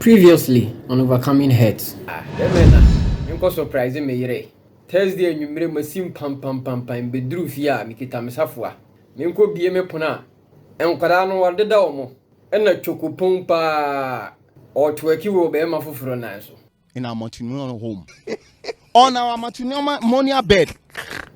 Previously on Overcoming Hurts. Emena, nko surprise me yire. Thursday anwumre masim pam bedru fi a mikita mesafo a. Menko bie me pona. Enkwara no wadeda wo mo. Ena twokopon pa. O twaki wo be ma foforo nan so. In our matrimonial home. On our matrimonial bed.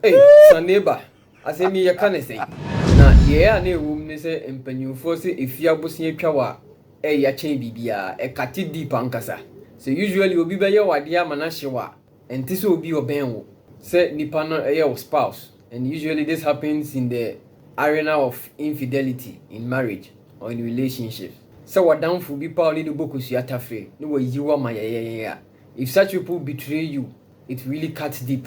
Hey, son neighbor. Asemi ye kan say. Na ye a na ewum ne se empanyufo se efia bosen atwa wa ya chen bibia e kate deep ankasa. So usually obi be ye wade ama na hyewa. Enti se obi oben wo. Say nipa no your spouse. And usually this happens in the arena of infidelity in marriage or in relationships. So what down for be pa only the bokusu atafre. No way you ma ya. If such people betray you, it really cuts deep.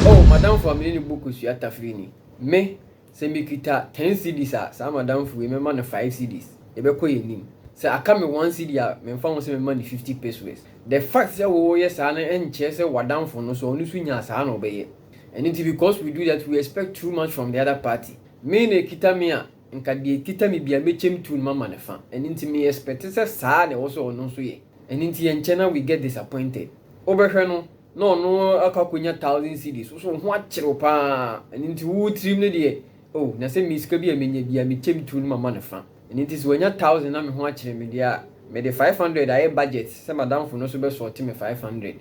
Oh, madam for me bokusu atafre ni. Me se me kita 10 CDs sa madam for me man 5 CDs. Ebeko yenim. Say aka me 1 CD a me fa say me man 50 pesos. The fact say wo yes na enche say wadam for no so onu su nya sa na obeye. And it because we do that we expect too much from the other party. Me na kita me a nka de kita me bia mechem tune mama ne fa. And it me expect say sa na wo so onu so ye. And it enche na we get disappointed. Obehwe no akakonya 1000 CDs. So ho akere pa. And it wo trim ne de oh na say me ska bia menya bia mechem tune mama ne fa. And it is when you 1000 na me ho akere me dia me the 500 aye budget say madam for no so be sort me 500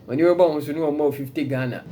when you about so no more 50 Ghana.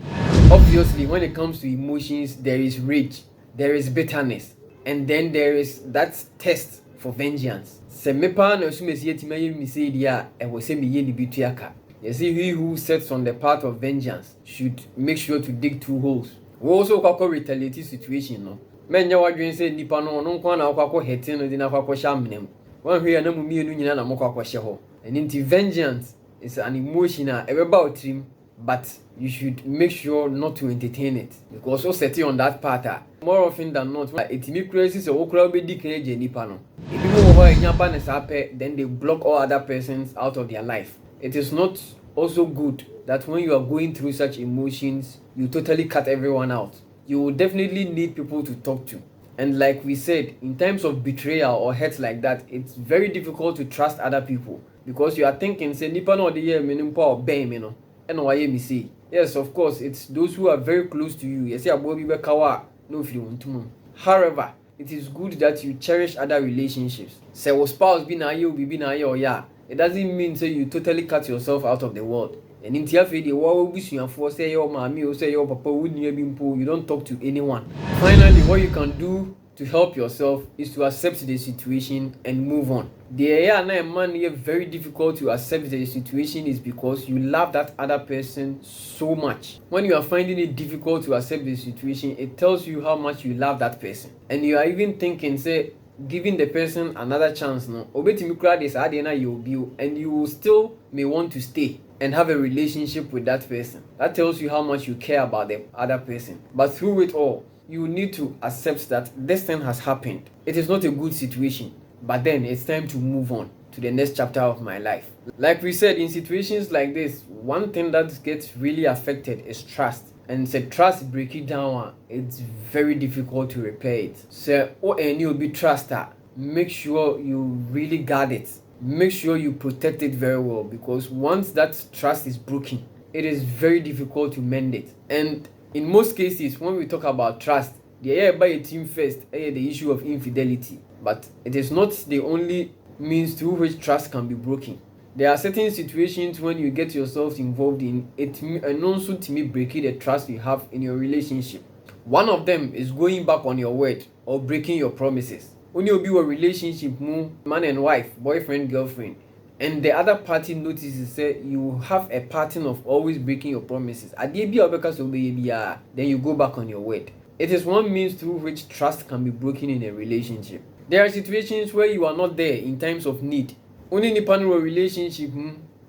Obviously when it comes to emotions there is rage, there is bitterness, and then there is that test for vengeance. Say me pa na so me see etima ye mi say dia e wo say me ye ni bituaka. You see, he who sets on the path of vengeance should make sure to dig 2 holes. We also kwako retaliate situation no. Menya wadwen say nipa no no nkwa na kwako hete no di na kwako shamnem. One hwe na mumienu nyina na mkwako hye ho. And into vengeance is an emotion about him, but you should make sure not to entertain it because so set you on that path. More often than not, it me crazy so okra be dikene nipa no. If people who nyapa ne sape, then they block all other persons out of their life. It is not also good that when you are going through such emotions, you totally cut everyone out. You will definitely need people to talk to. And like we said, in times of betrayal or hurt like that, it's very difficult to trust other people because you are thinking, say, nipa no de ye me nimpa obey me no. And why me say? Yes, of course, it's those who are very close to you. You say abo bi be kawa no feel want. However, it is good that you cherish other relationships. Say your spouse be na ye obi be na ye or ya. It doesn't mean say you totally cut yourself out of the world. And in Tiafe, the war busuafo say your mommy or say your papa would near bimpo, you don't talk to anyone. Finally, what you can do to help yourself is to accept the situation and move on. The area na man here very difficult to accept the situation is because you love that other person so much. When you are finding it difficult to accept the situation, it tells you how much you love that person. And you are even thinking, say, giving the person another chance no. Obetimi kra this adena you build and you will still may want to stay and have a relationship with that person. That tells you how much you care about the other person. But through it all, you need to accept that this thing has happened. It is not a good situation, but then it's time to move on to the next chapter of my life. Like we said, in situations like this, one thing that gets really affected is trust. And say trust break it down, it's very difficult to repair it. So and you'll be truster. Make sure you really guard it. Make sure you protect it very well because once that trust is broken, it is very difficult to mend it. And in most cases, when we talk about trust, the air by a team first, the issue of infidelity. But it is not the only means through which trust can be broken. There are certain situations when you get yourself involved in it and also to me breaking the trust you have in your relationship. One of them is going back on your word or breaking your promises. When you be a relationship, man and wife, boyfriend, girlfriend, and the other party notices say you have a pattern of always breaking your promises. Then you go back on your word. It is one means through which trust can be broken in a relationship. There are situations where you are not there in times of need. Only in a relationship,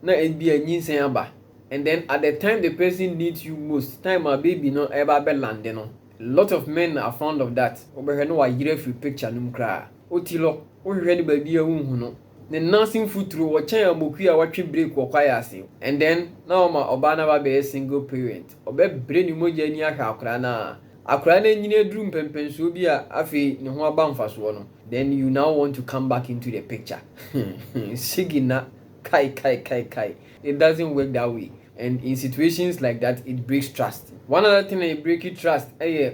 na it be a nyinsen aba. And then at the time the person needs you most, time a baby no ever be land no. A lot of men are fond of that. Obehwe no wa yire free picture num kra. Otilo, wo hwe ni baby a wunhu no. The nursing foot through what chan amoku a watwe break wo kwaya ase. And then now ma oba na ba be a single parent. Obe bre ni moja ni ahwa akra na. Akra na nyine duru mpempenso bi a afi ne ho aba mfaso no. Then you now want to come back into the picture. Sigina Kai. It doesn't work that way. And in situations like that, it breaks trust. One other thing that it breaks trust,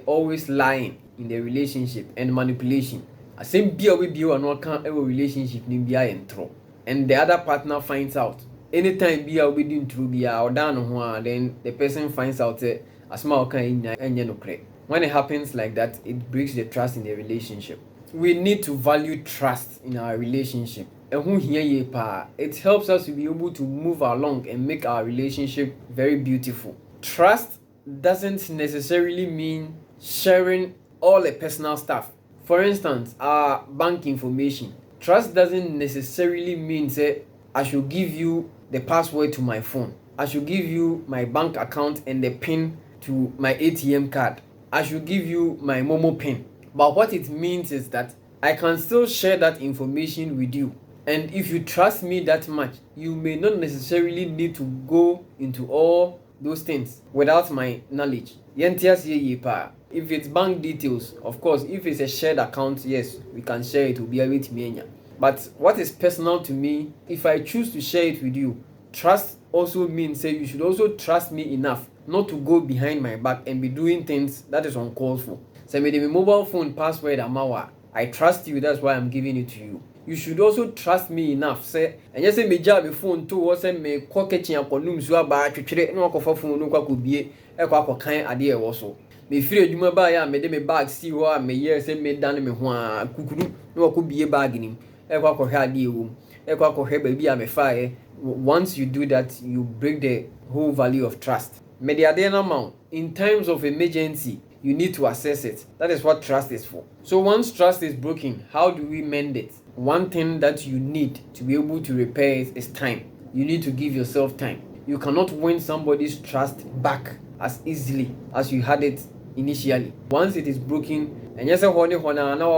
always lying in the relationship and manipulation. I say be a we or no can ever relationship ni be intro. And the other partner finds out. Anytime be a we didn't true be or down then the person finds out a small kind and when it happens like that, it breaks the trust in the relationship. We need to value trust in our relationship. It helps us to be able to move along and make our relationship very beautiful. Trust doesn't necessarily mean sharing all the personal stuff. For instance, our bank information. Trust doesn't necessarily mean say I should give you the password to my phone. I should give you my bank account and the PIN to my ATM card. I should give you my Momo PIN. But what it means is that I can still share that information with you. And if you trust me that much, you may not necessarily need to go into all those things without my knowledge. If it's bank details, of course, if it's a shared account, yes, we can share it, will be able to me. But what is personal to me, if I choose to share it with you, trust also means say you should also trust me enough not to go behind my back and be doing things that is uncalled for. So me the mobile phone password amawa. I trust you, that's why I'm giving it to you. You should also trust me enough. Say, and yes, me job phone too, or say me kwa kitchen akonum so aba twetwere no akofa phone no kwa kobie e kwa akokan ade e wo so. Me firi adwuma ba ya me de me bag si ho a me ye say me dan me ho a kukuru no akobie bag nim e kwa akohwe ade e wo e kwa akohwe ba bi a me fa e. Once you do that, you break the whole value of trust. Me de ade na ma in times of emergency, you need to assess it. That is what trust is for. So once trust is broken, how do we mend it? One thing that you need to be able to repair it is time. You need to give yourself time. You cannot win somebody's trust back as easily as you had it initially. Once it is broken, and yes, now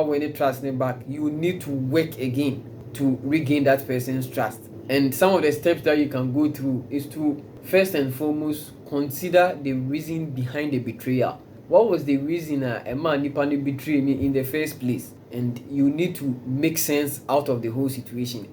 when you trust them back, you need to work again to regain that person's trust. And some of the steps that you can go through is to first and foremost consider the reason behind the betrayal. What was the reason a man betrayed me in the first place? And you need to make sense out of the whole situation.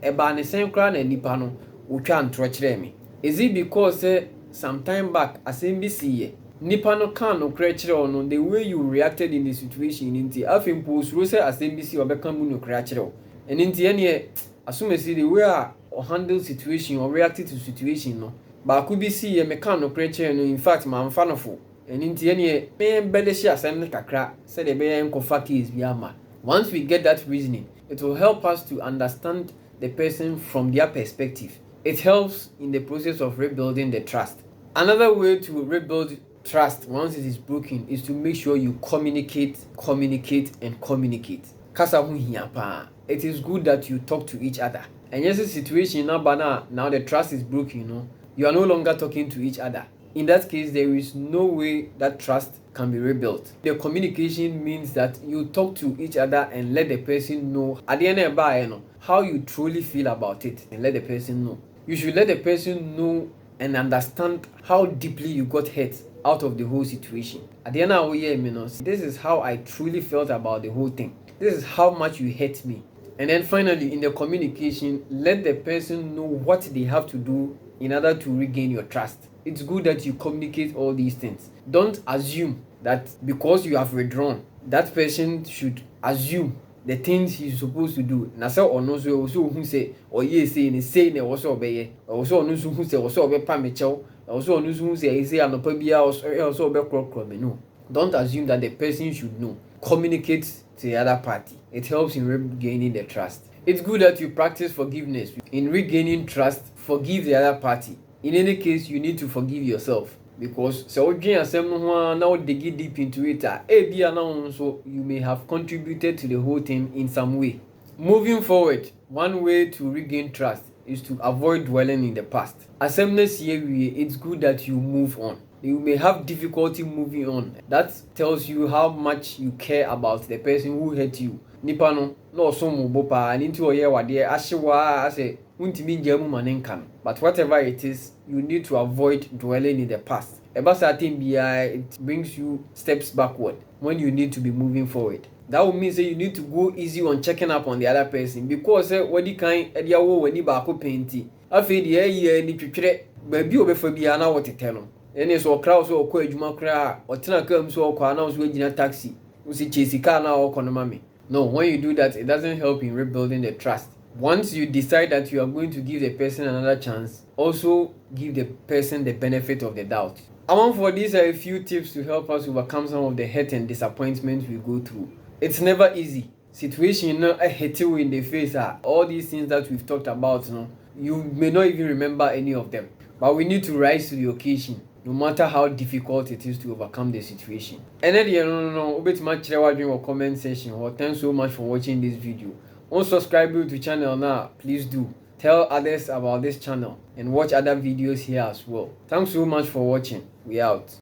Is it because some time back as NBC nipa no kan no kra no the way you reacted in the situation nti afim post ro say as NBC obeka mu no kra kire and nti ene asumesi the way or handle situation or reacted to situation no ba ku bi see ye me kan no kra kire no in fact ma mfa no fo and nti ene me beleshi asem ne kakra say the be enkofa case bi ama. Once we get that reasoning, it will help us to understand the person from their perspective. It helps in the process of rebuilding the trust. Another way to rebuild trust once it is broken is to make sure you communicate. It is good that you talk to each other. And yes, the situation now the trust is broken, you are no longer talking to each other. In that case, there is no way that trust can be rebuilt. The communication means that you talk to each other and let the person know at the end of the how you truly feel about it and let the person know. You should let the person know and understand how deeply you got hurt out of the whole situation. At the end of the year, this is how I truly felt about the whole thing. This is how much you hurt me. And then finally, in the communication, let the person know what they have to do in order to regain your trust. It's good that you communicate all these things. Don't assume that because you have withdrawn, that person should assume the things he's supposed to do. Na say or no so also who say or ye say ne say ne also obey also no so who say also obey pa me chew also no so who say anopa bia also obey krokro me no. Don't assume that the person should know. Communicate to the other party. It helps in regaining the trust. It's good that you practice forgiveness. In regaining trust, forgive the other party. In any case, you need to forgive yourself because so now dig deep into it. So you may have contributed to the whole thing in some way. Moving forward, one way to regain trust is to avoid dwelling in the past. It's good that you move on. You may have difficulty moving on. That tells you how much you care about the person who hurt you. Nipa no so mo bopa and into oye wade ahyewa ase untimi njamu manenkan. But whatever it is, you need to avoid dwelling in the past. It brings you steps backward when you need to be moving forward. That will mean you need to go easy on checking up on the other person because what the kind when you baako painti afei de ayi ni twetwere baabi obefa bia na wotete no ene so okra so okọ adwuma kra otena kam so okọ na so agina taxi usi chase car na okọ no mame. No, when you do that, it doesn't help in rebuilding the trust. Once you decide that you are going to give the person another chance, also give the person the benefit of the doubt. Among for these are a few tips to help us overcome some of the hurt and disappointment we go through. It's never easy. Situation hit you in the face. All these things that we've talked about, you may not even remember any of them. But we need to rise to the occasion, no matter how difficult it is to overcome the situation. And then no, obet much your comment section. Well, thanks so much for watching this video. Unsubscribe to the channel now, please do. Tell others about this channel and watch other videos here as well. Thanks so much for watching. We out.